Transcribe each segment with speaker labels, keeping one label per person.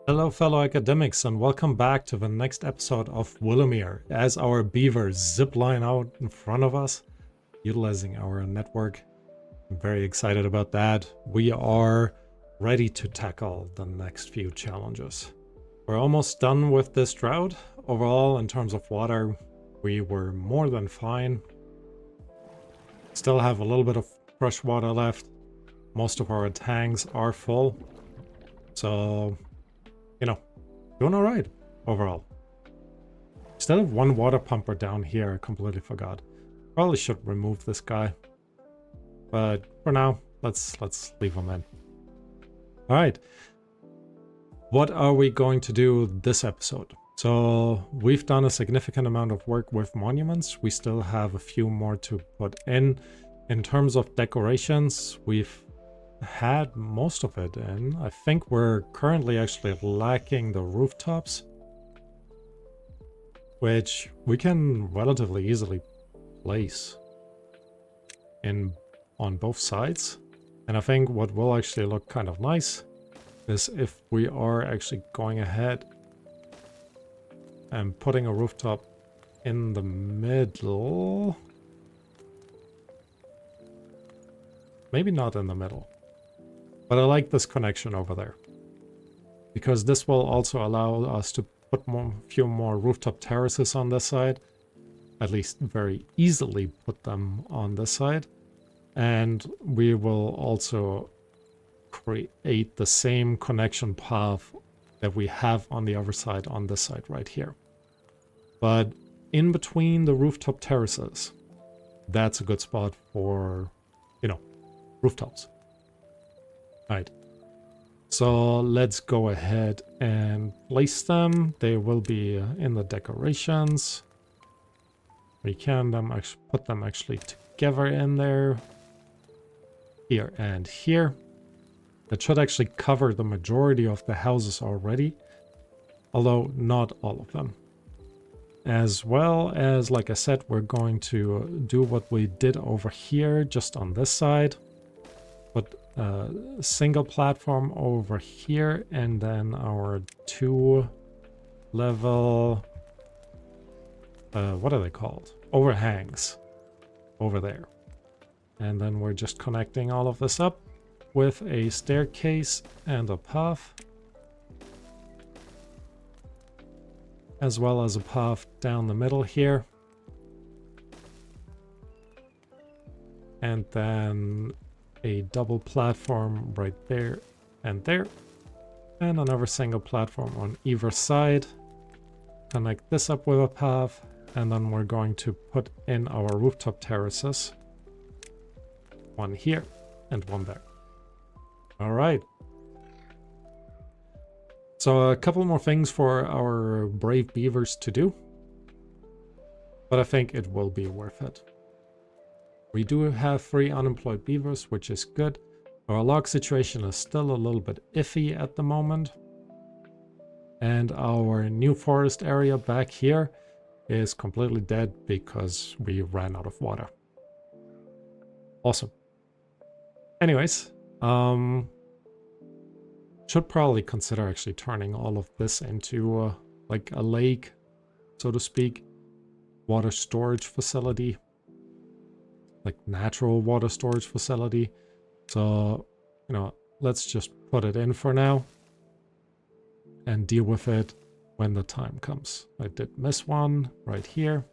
Speaker 1: Hello fellow academics and welcome back to the next episode of Willowmere as our beavers zipline out in front of us, utilizing our network. I'm very excited about that. We are ready to tackle the next few challenges. We're almost done with this drought. Overall, in terms of water, we were more than fine. Still have a little bit of fresh water left. Most of our tanks are full. So, doing all right overall. Still have one water pumper down here. I completely forgot. Probably should remove this guy, but for now, let's leave him in. All right. What are we going to do this episode? So we've done a significant amount of work with monuments. We still have a few more to put in. In terms of decorations, we've had most of it in. I think we're currently actually lacking the rooftops, which we can relatively easily place in on both sides. And I think what will actually look kind of nice is if we are actually going ahead and putting a rooftop in the middle. Maybe not in the middle. But I like this connection over there, because this will also allow us to put a few more rooftop terraces on this side, at least very easily put them on this side. And we will also create the same connection path that we have on the other side on this side right here. But in between the rooftop terraces, that's a good spot for, rooftops. Right, so let's go ahead and place them. They will be in the decorations. We can put them actually together in there, here and here. That should actually cover the majority of the houses already, although not all of them. As well as, like I said, we're going to do what we did over here, just on this side. Put a single platform over here, and then our two level, what are they called? Overhangs over there. And then we're just connecting all of this up with a staircase and a path, as well as a path down the middle here. And then a double platform right there, and another single platform on either side. Connect this up with a path, and then we're going to put in our rooftop terraces. One here and one there. All right. So a couple more things for our brave beavers to do, but I think it will be worth it. We do have 3 unemployed beavers, which is good. Our log situation is still a little bit iffy at the moment. And our new forest area back here is completely dead because we ran out of water. Awesome. Anyways, should probably consider actually turning all of this into like a lake, so to speak. Water storage facility. Like natural water storage facility. So, let's just put it in for now and deal with it when the time comes. I did miss one right here.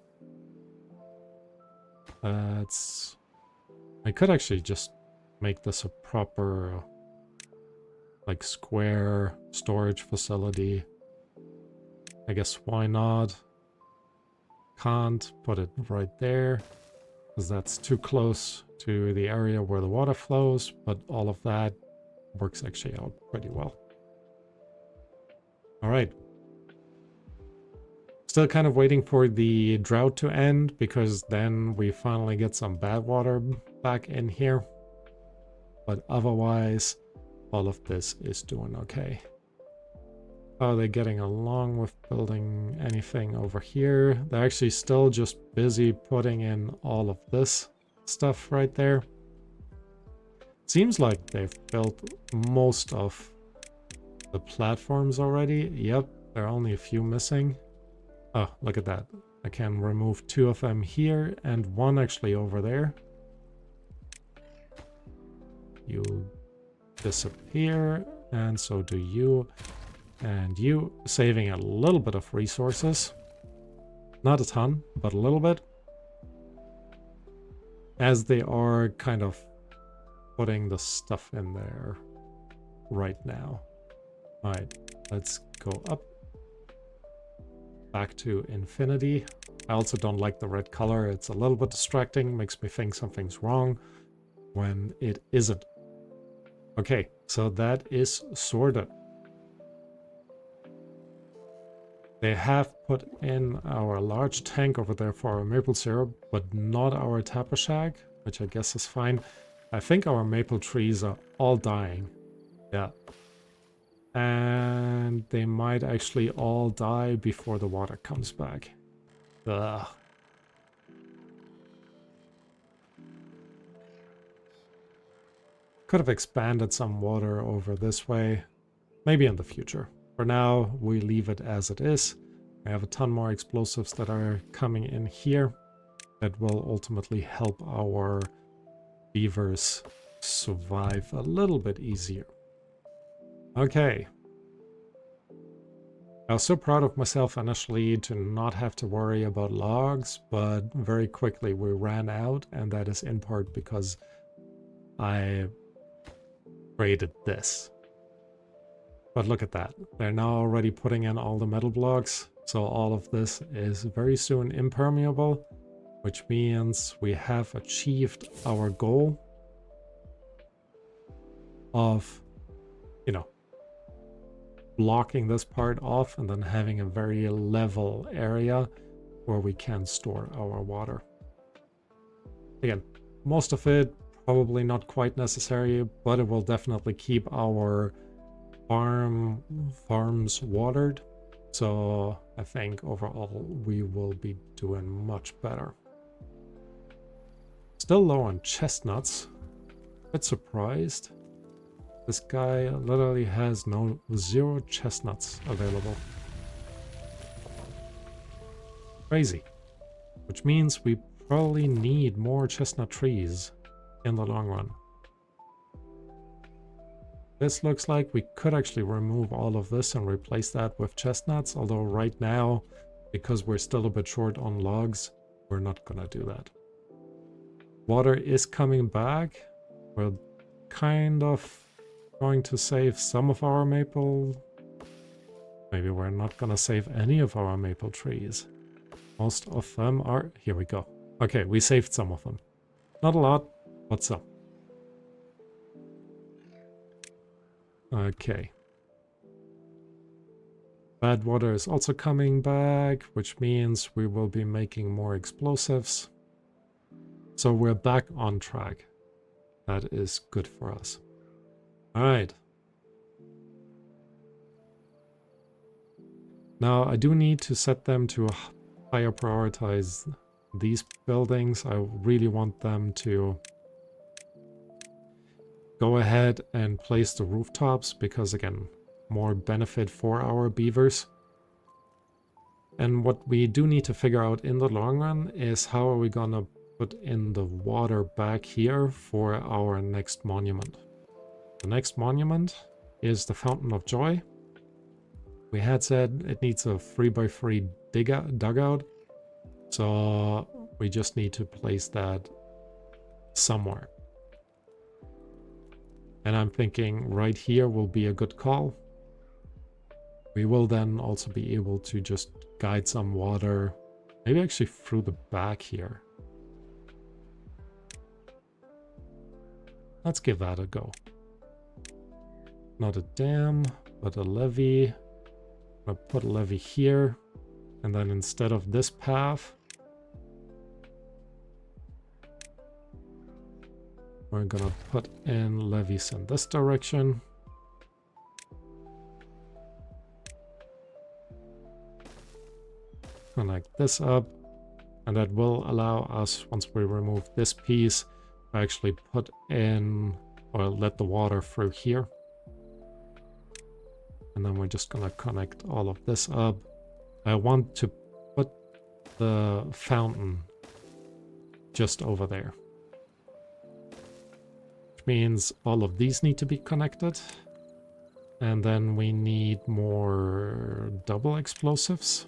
Speaker 1: I could actually just make this a proper like square storage facility. I guess why not? Can't put it right there, because that's too close to the area where the water flows, but all of that works actually out pretty well. All right. Still kind of waiting for the drought to end, because then we finally get some bad water back in here. But otherwise, all of this is doing okay. Are they getting along with building anything over here? They're actually still just busy putting in all of this stuff right there. 'It, seems like they've built most of, like, a lake, so to speak. Water storage facility. I guess why not? Can't put it right there, because that's too close to the area where the water flows, but all of that works actually out pretty well. All right. Still kind of waiting for the drought to end, because then we finally get some bad water back in here. But otherwise, all of this is doing okay. the platforms already. Yep, there are only a few missing. Oh, look at that. I can remove 2 of them here and 1 actually over there. You disappear, and so do you. And you, saving a little bit of resources. Not a ton, but a little bit. As they are kind of putting the stuff in there right now. Alright, let's go up. Back to infinity. I also don't like the red color. It's a little bit distracting, makes me think something's wrong when it isn't. Okay, so that is sorted. They have put in our large tank over there for our maple syrup, but not our tapper shag, which I guess is fine. I think our maple trees are all dying. Yeah. And they might actually all die before the water comes back. Ugh. Could have expanded some water over this way. Maybe in the future. For now, we leave it as it is. I have a ton more explosives that are coming in here that will ultimately help our beavers survive a little bit easier. Okay. I was so proud of myself initially to not have to worry about logs, but very quickly we ran out, and that is in part because I created this. But look at that. They're now already putting in all the metal blocks, so all of this is very soon impermeable, which means we have achieved our goal of, you know, blocking this part off and then having a very level area where we can store our water. Again, most of it probably not quite necessary, but it will definitely keep our farms watered. So I think overall we will be doing much better. Still low on chestnuts. Bit surprised. This guy literally has 0 chestnuts available. Crazy. Which means we probably need more chestnut trees in the long run. This looks like we could actually remove all of this and replace that with chestnuts, although right now, because we're still a bit short on logs, we're not gonna do that. Water is coming back. We're kind of going to save some of our maple. Maybe we're not gonna save any of our maple trees. Most of them are... Here we go. Okay, we saved some of them. Not a lot, but some. Okay. Bad water is also coming back, which means we will be making more explosives. So we're back on track. That is good for us. Alright. Now I do need to set them to higher prioritize these buildings. I really want them to go ahead and place the rooftops because, again, more benefit for our beavers. And what we do need to figure out in the long run is how are we gonna put in the water back here for our next monument. The next monument is the Fountain of Joy. We had said it needs a 3x3 dugout, so we just need to place that somewhere. And I'm thinking right here will be a good call. We will then also be able to just guide some water, maybe actually through the back here. Let's give that a go. Not a dam, but a levee. I'm gonna put a levee here, and then instead of this path, we're gonna put in levees in this direction. Connect this up, and that will allow us, once we remove this piece, to actually put in, or let the water through here. And then we're just gonna connect all of this up. I want to put the fountain just over there. Which means all of these need to be connected. And then we need more double explosives.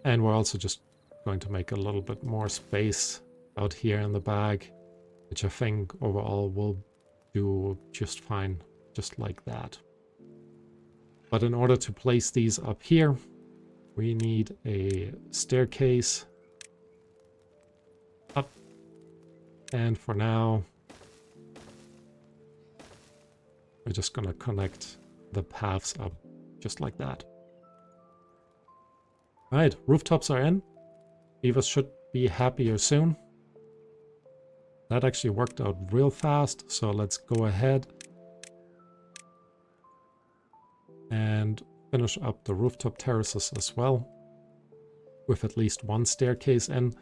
Speaker 1: And we're also just going to make a little bit more space out here in the bag, which I think overall will do just fine, just like that. But in order to place these up here, we need a staircase up. And for now, we're just going to connect the paths up just like that. Alright, rooftops are in. Beavers should be happier soon. That actually worked out real fast, so let's go ahead and finish up the rooftop terraces as well, with at least one staircase in.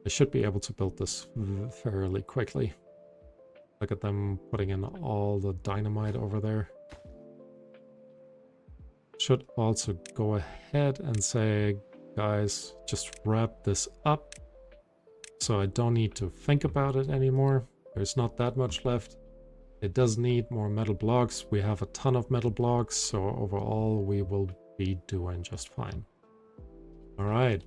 Speaker 1: I should be able to build this fairly quickly. Look at them putting in all the dynamite over there. Should also go ahead and say, guys, just wrap this up. So I don't need to think about it anymore. There's not that much left. It does need more metal blocks. We have a ton of metal blocks, so overall we will be doing just fine. All right.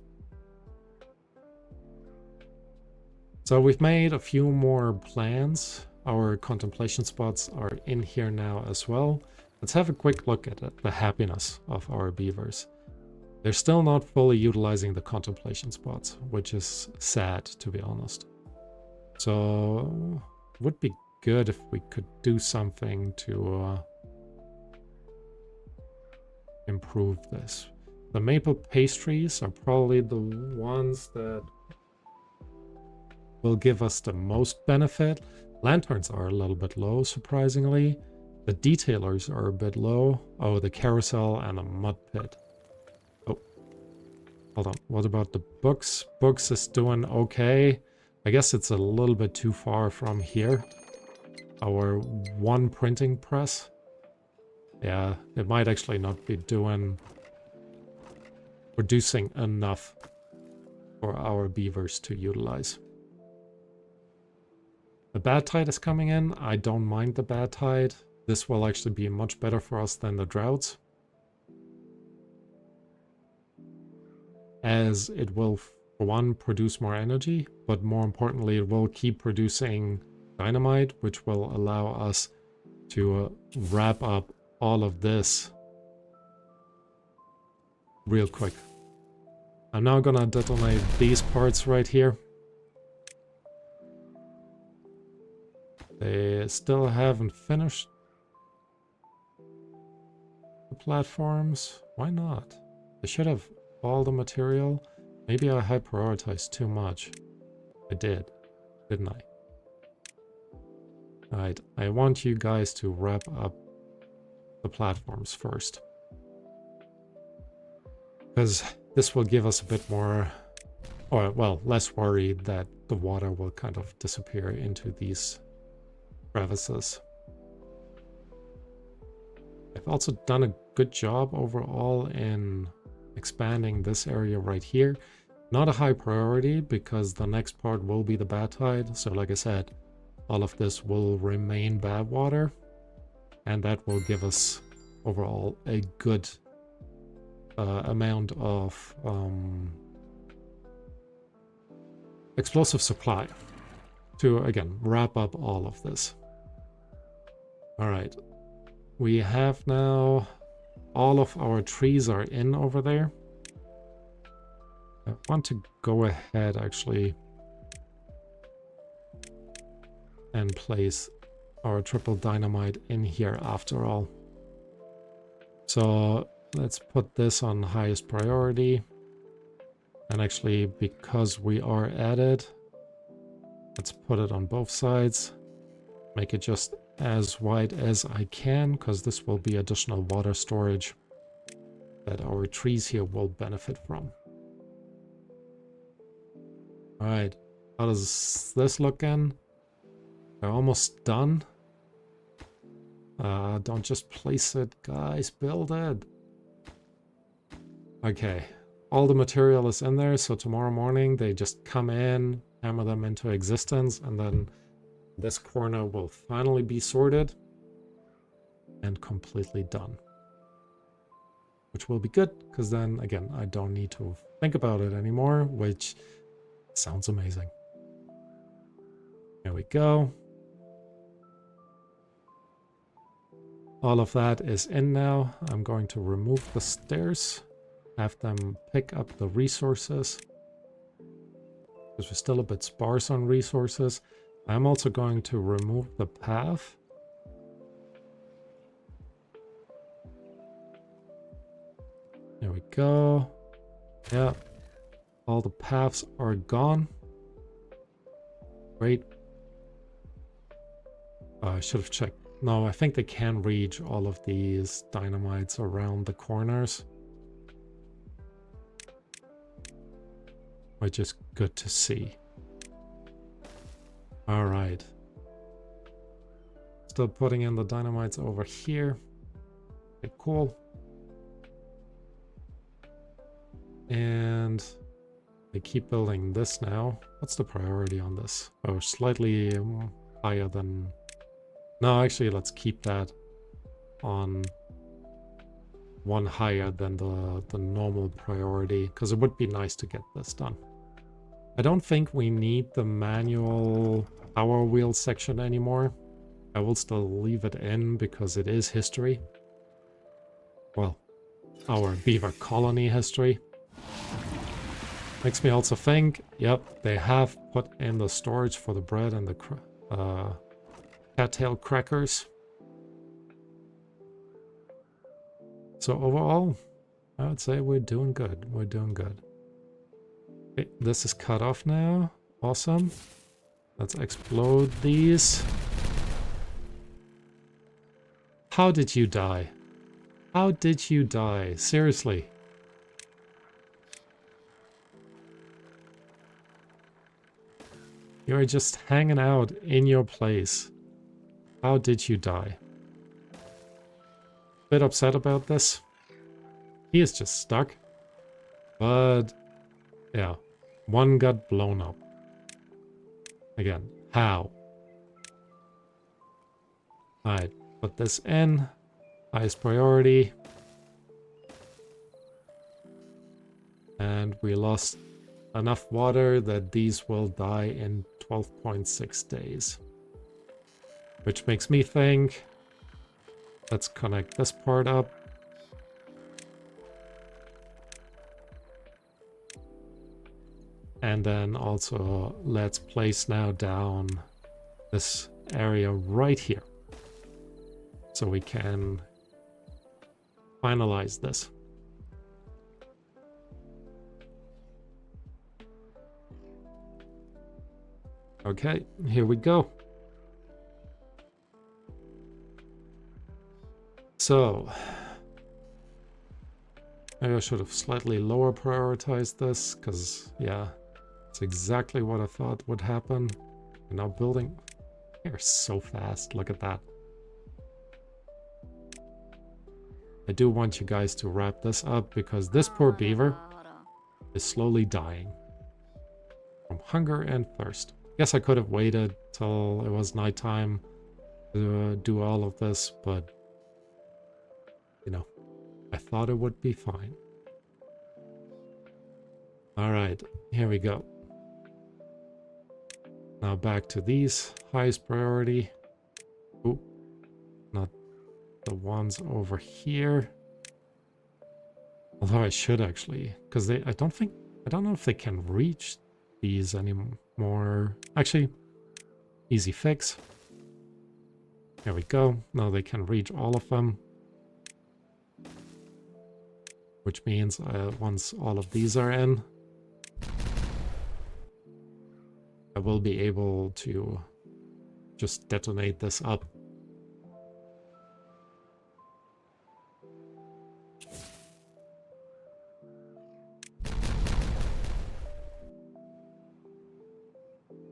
Speaker 1: So we've made a few more plans. Our contemplation spots are in here now as well. Let's have a quick look at it, the happiness of our beavers. They're still not fully utilizing the contemplation spots, which is sad, to be honest. So it would be good if we could do something to improve this. The maple pastries are probably the ones that will give us the most benefit. Lanterns are a little bit low, surprisingly. The detailers are a bit low. Oh, the carousel and a mud pit. Oh, hold on. What about the books? Books is doing okay. I guess it's a little bit too far from here. Our one printing press. Yeah, it might actually not be producing enough for our beavers to utilize. The bad tide is coming in. I don't mind the bad tide. This will actually be much better for us than the droughts, as it will, for one, produce more energy, but more importantly, it will keep producing dynamite, which will allow us to wrap up all of this real quick. I'm now gonna detonate these parts right here. They still haven't finished the platforms. Why not? They should have all the material. Maybe I high prioritized too much. I did, didn't I? Alright, I want you guys to wrap up the platforms first. Because this will give us a bit more, or well, less worry that the water will kind of disappear into these crevices. I've also done a good job overall in expanding this area right here. Not a high priority because the next part will be the bad tide. So like I said, all of this will remain bad water, and that will give us overall a good amount of explosive supply to, again, wrap up all of this. All right, we have now all of our trees are in over there. I want to go ahead actually and place our triple dynamite in here after all. So let's put this on highest priority. And actually, because we are at it, let's put it on both sides. Make it just as wide as I can, because this will be additional water storage that our trees here will benefit from. Alright, how does this look in? We're almost done. Don't just place it, guys. Build it. Okay. All the material is in there, so tomorrow morning they just come in, hammer them into existence, and then this corner will finally be sorted and completely done. Which will be good, because then, again, I don't need to think about it anymore, which sounds amazing. There we go. All of that is in now. I'm going to remove the stairs, have them pick up the resources, because we're still a bit sparse on resources. I'm also going to remove the path. There we go. Yeah, all the paths are gone. Great. I should have checked. No, I think they can reach all of these dynamites around the corners. Which is good to see. All right. Still putting in the dynamites over here. Okay, cool. And they keep building this now. What's the priority on this? Oh, slightly higher than... No, actually, let's keep that on one higher than the normal priority, because it would be nice to get this done. I don't think we need the manual power wheel section anymore. I will still leave it in because it is history. Well, our beaver colony history. Makes me also think, yep, they have put in the storage for the bread and the cattail crackers. So overall, I would say we're doing good. We're doing good. Okay, this is cut off now. Awesome. Let's explode these. How did you die? How did you die? Seriously. You're just hanging out in your place. How did you die? Bit upset about this. He is just stuck. But, yeah. One got blown up. Again, how? Alright, put this in. Highest priority. And we lost enough water that these will die in 12.6 days. Which makes me think, let's connect this part up. And then also let's place now down this area right here. So we can finalize this. Okay, here we go. So, maybe I should have slightly lower prioritized this, because, yeah, it's exactly what I thought would happen. And now building... They're so fast, look at that. I do want you guys to wrap this up, because this poor beaver is slowly dying from hunger and thirst. Guess I could have waited till it was nighttime to do all of this, but... You know, I thought it would be fine. Alright, here we go. Now back to these. Highest priority. Ooh, not the ones over here. Although I should actually, because I don't know if they can reach these anymore. Actually, easy fix. There we go. Now they can reach all of them. Which means once all of these are in, I will be able to just detonate this up.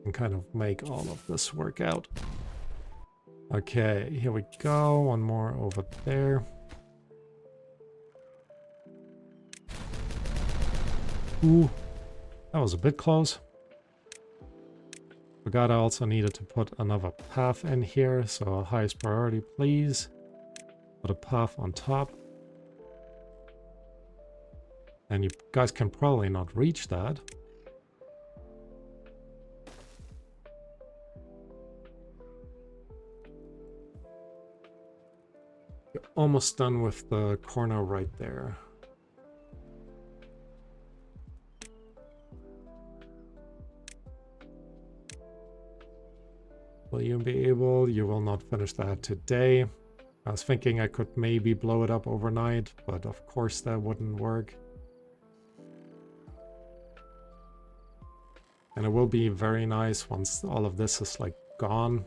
Speaker 1: And kind of make all of this work out. Okay, here we go. One more over there. Ooh, that was a bit close. Forgot I also needed to put another path in here, so highest priority, please. Put a path on top. And you guys can probably not reach that. You're almost done with the corner right there. Will you be able? You will not finish that today. I was thinking I could maybe blow it up overnight, but of course that wouldn't work. And it will be very nice once all of this is like gone.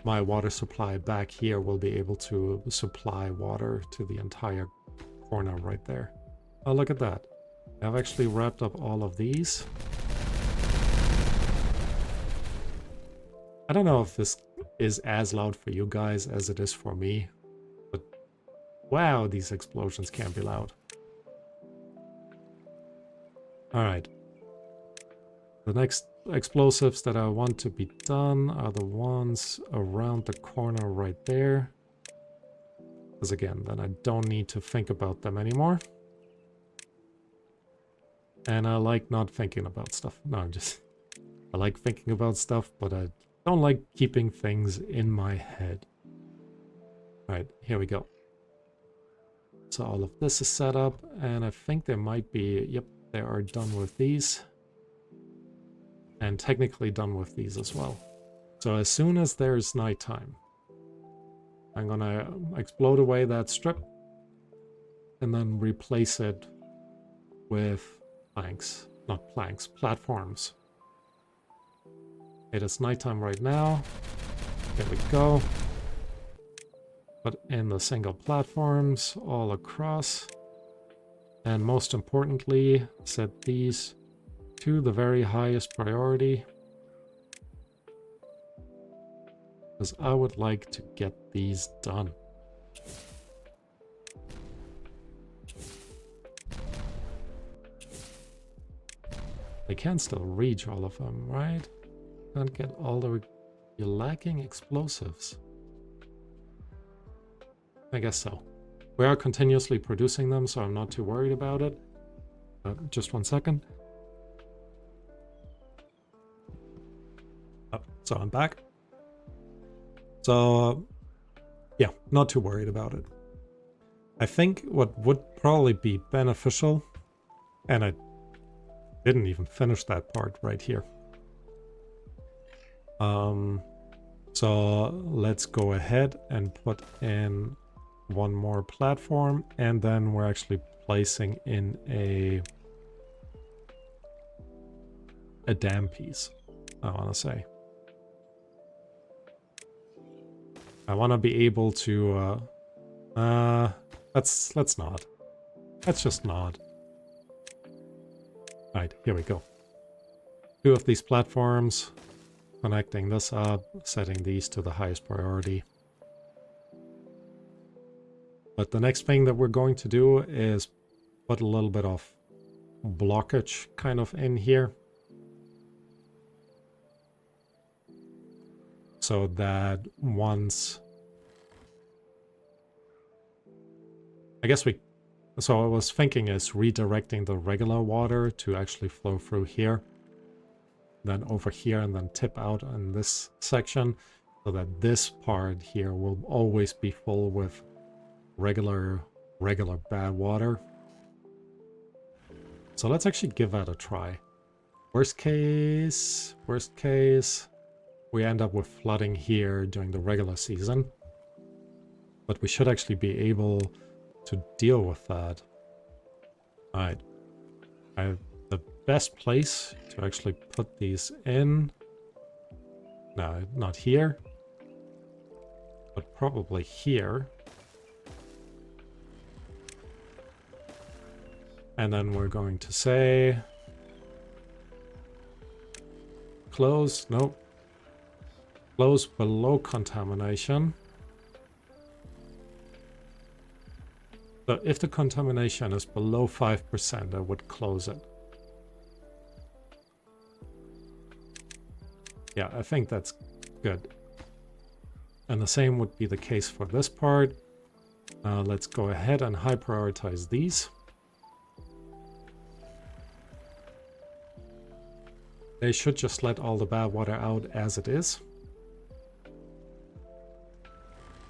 Speaker 1: My water supply back here will be able to supply water to the entire corner right there. Oh, look at that. I've actually wrapped up all of these. I don't know if this is as loud for you guys as it is for me, but wow, these explosions can be loud. Alright. The next explosives that I want to be done are the ones around the corner right there. Because again, then I don't need to think about them anymore. And I like not thinking about stuff. No, I'm just... I like thinking about stuff, but I don't like keeping things in my head. Alright, here we go. So all of this is set up, and I think there might be... Yep, they are done with these. And technically done with these as well. So as soon as there's nighttime, I'm gonna explode away that strip and then replace it with planks. Not planks, platforms. It is nighttime right now. There we go. Put in the single platforms all across. And most importantly, set these to the very highest priority. Because I would like to get these done. They can still reach all of them, right? Can't get all the... You're lacking explosives. I guess so. We are continuously producing them, so I'm not too worried about it. Just one second. Oh, so I'm back. So, yeah, not too worried about it. I think what would probably be beneficial, and I didn't even finish that part right here. So let's go ahead and put in one more platform, and then we're actually placing in a dam piece, I want to say. I want to be able to let's not. Let's just not. Alright, here we go. 2 of these platforms, connecting this up, setting these to the highest priority. But the next thing that we're going to do is put a little bit of blockage kind of in here. So that once... I guess we... So I was thinking is redirecting the regular water to actually flow through here. Then over here and then tip out in this section. So that this part here will always be full with regular bad water. So let's actually give that a try. Worst case, we end up with flooding here during the regular season. But we should actually be able to deal with that. Alright. The best place to actually put these in... No, not here. But probably here. And then we're going to say... Close. Nope. close below contamination. So if the contamination is below 5%, I would close it. Yeah, I think that's good. And the same would be the case for this part. Let's go ahead and high prioritize these. They should just let all the bad water out as it is.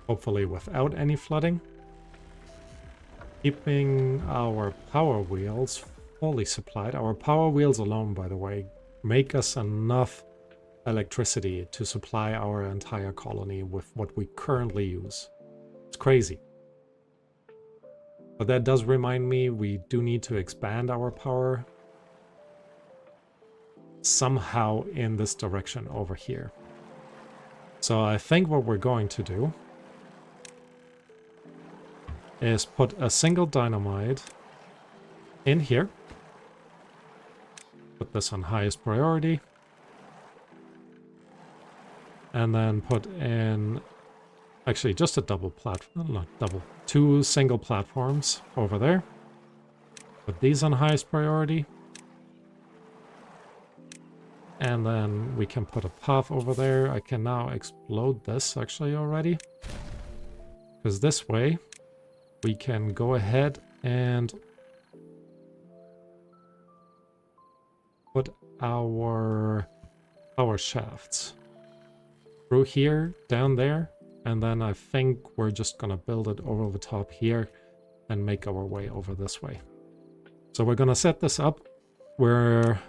Speaker 1: Hopefully without any flooding. Keeping our power wheels fully supplied. Our power wheels alone, by the way, make us enough electricity to supply our entire colony with what we currently use. It's crazy. But that does remind me, we do need to expand our power somehow in this direction over here. So I think what we're going to do is put a single dynamite in here. Put this on highest priority. And then put in, actually just a double platform, not double, 2 single platforms over there. Put these on highest priority. And then we can put a path over there. I can now explode this actually already. Because this way we can go ahead and put our power shafts through here, down there, and then I think we're just gonna build it over the top here and make our way over this way. So we're gonna set this up. We're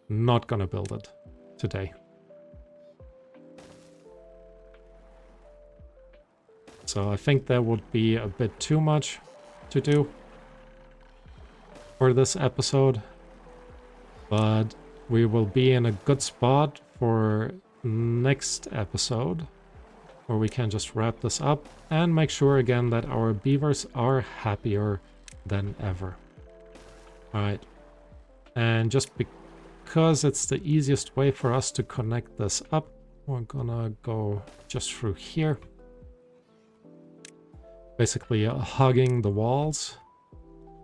Speaker 1: not gonna build it today. So I think that would be a bit too much to do for this episode, but we will be in a good spot for next episode where we can just wrap this up and make sure again that our beavers are happier than ever. All right, and just because it's the easiest way for us to connect this up, we're gonna go just through here, basically hugging the walls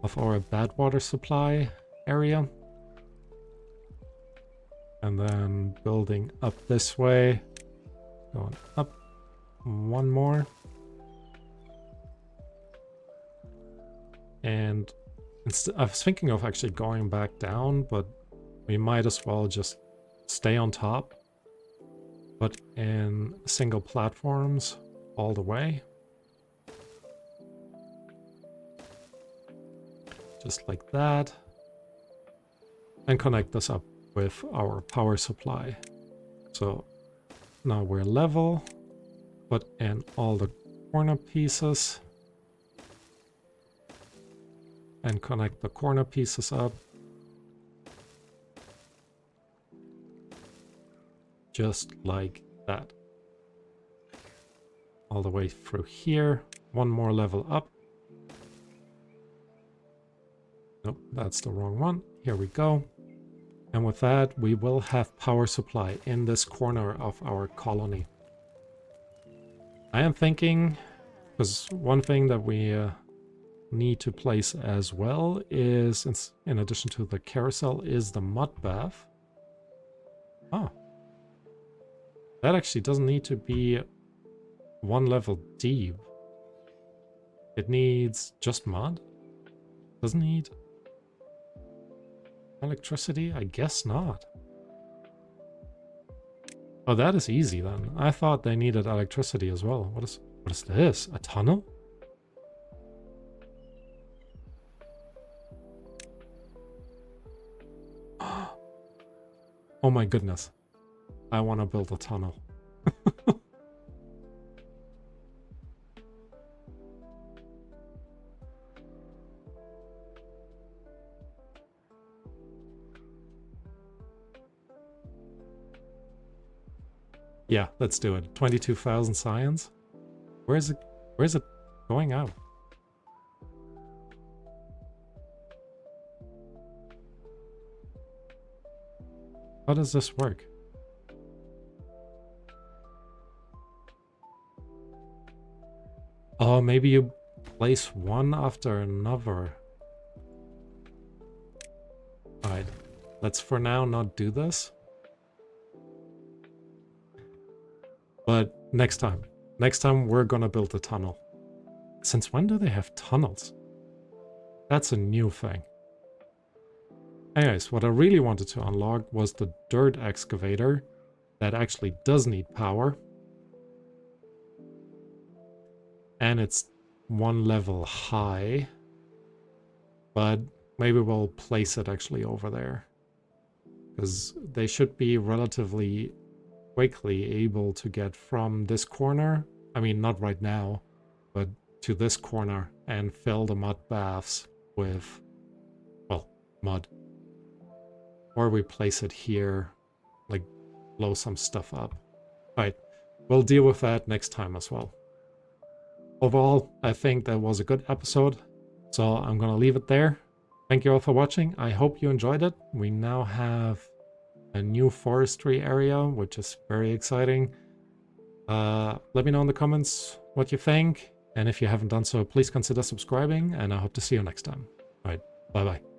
Speaker 1: of our bad water supply area. And then building up this way, going up one more. And I was thinking of actually going back down, but we might as well just stay on top, but in single platforms all the way. Just like that. And connect this up with our power supply. So now we're level, put in all the corner pieces and connect the corner pieces up. Just like that. All the way through here. One more level up. Nope, that's the wrong one. Here we go. And with that, we will have power supply in this corner of our colony. I am thinking, because one thing that we need to place as well is, in addition to the carousel, is the mud bath. Oh. That actually doesn't need to be 1 level deep. It needs just mud? Doesn't need electricity? I guess not. Oh, that is easy then. I thought they needed electricity as well. What is this? A tunnel? Oh my goodness. I want to build a tunnel. Yeah, let's do it. 22,000 science. Where's it going out? How does this work? Oh, maybe you place one after another. Alright, let's for now not do this. But next time we're gonna build a tunnel. Since when do they have tunnels? That's a new thing. Anyways, what I really wanted to unlock was the dirt excavator that actually does need power. And it's one level high. But maybe we'll place it actually over there. Because they should be relatively quickly able to get from this corner. I mean, not right now, but to this corner and fill the mud baths with, well, mud. Or we place it here, like blow some stuff up. Alright, we'll deal with that next time as well. Overall, I think that was a good episode, so I'm gonna leave it there. Thank you all for watching. I hope you enjoyed it. We now have a new forestry area, which is very exciting. Let me know in the comments what you think, and if you haven't done so, please consider subscribing, and I hope to see you next time. Alright, bye bye.